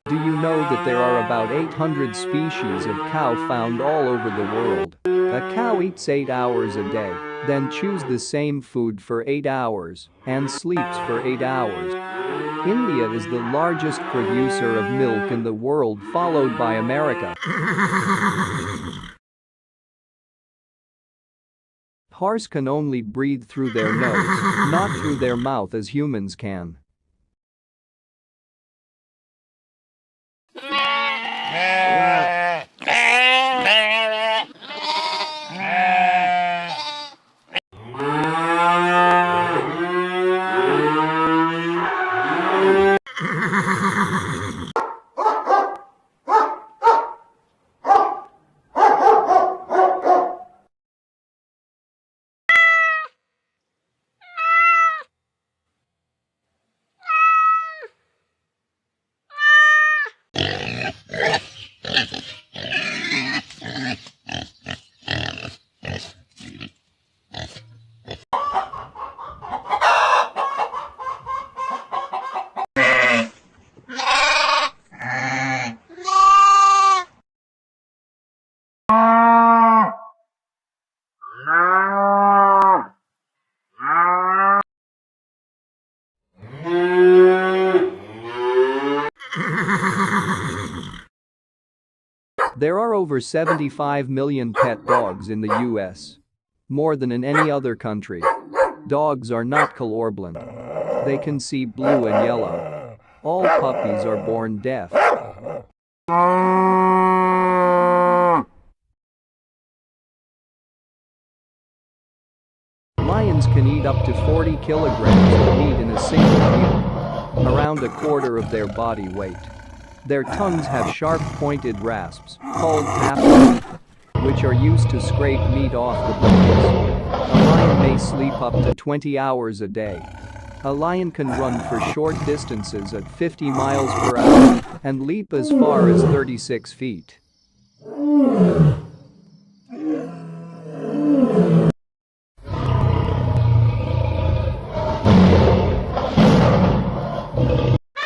Do you know that there are about 800 species of cow found all over the world? A cow eats 8 hours a day, then chews the same food for 8 hours and sleeps for 8 hours. India is the largest producer of milk in the world, followed by America. Horses can only breathe through their nose, not through their mouth as humans can. There are over 75 million pet dogs in the US. More than in any other country. Dogs are not colorblind. They can see blue and yellow. All puppies are born deaf. Lions can eat up to 40 kilograms of meat in a single meal, around a quarter of their body weight. Their tongues have sharp pointed rasps, called tappers, which are used to scrape meat off the bones. A lion may sleep up to 20 hours a day. A lion can run for short distances at 50 miles per hour and leap as far as 36 feet.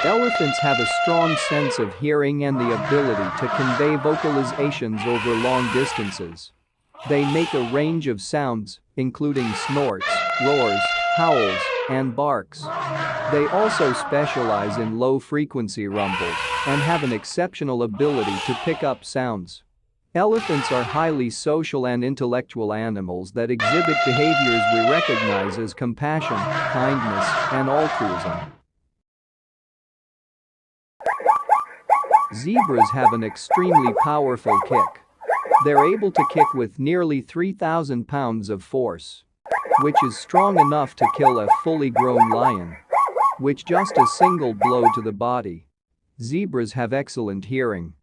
Elephants have a strong sense of hearing and the ability to convey vocalizations over long distances. They make a range of sounds, including snorts, roars, howls, and barks. They also specialize in low-frequency rumbles and have an exceptional ability to pick up sounds. Elephants are highly social and intellectual animals that exhibit behaviors we recognize as compassion, kindness, and altruism. Zebras have an extremely powerful kick. They're able to kick with nearly 3,000 pounds of force, which is strong enough to kill a fully grown lion, with just a single blow to the body. Zebras have excellent hearing.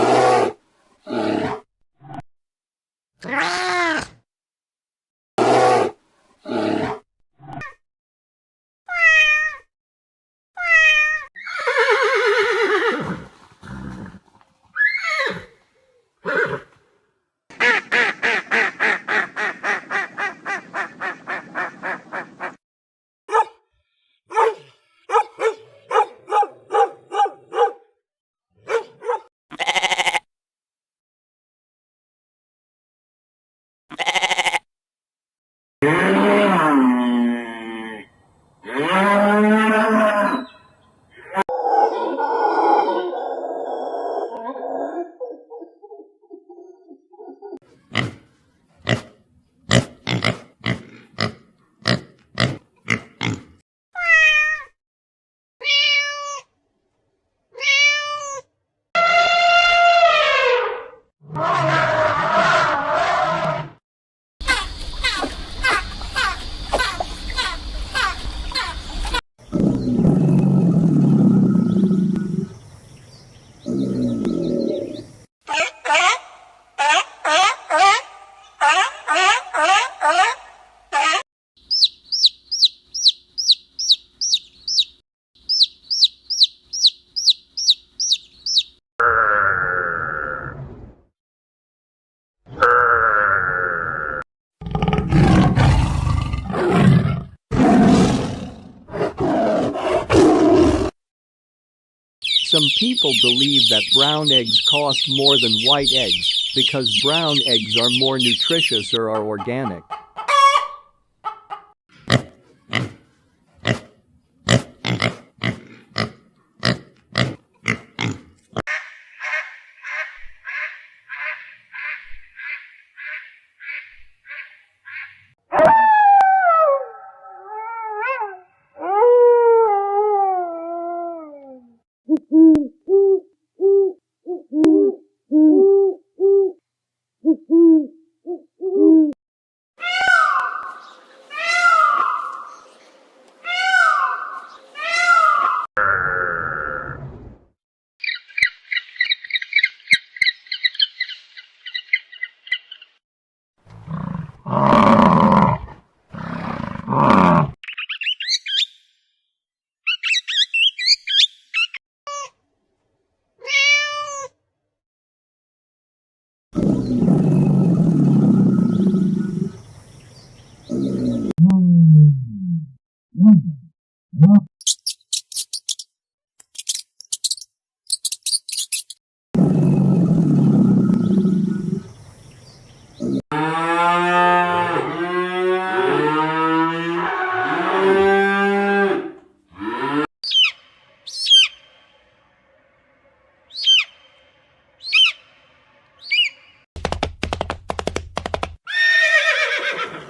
Some people believe that brown eggs cost more than white eggs because brown eggs are more nutritious or are organic.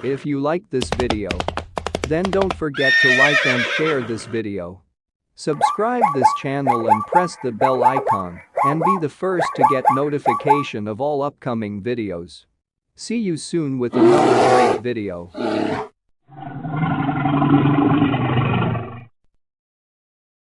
If you like this video, then don't forget to like and share this video. Subscribe this channel and press the bell icon and be the first to get notification of all upcoming videos. See you soon with another great video.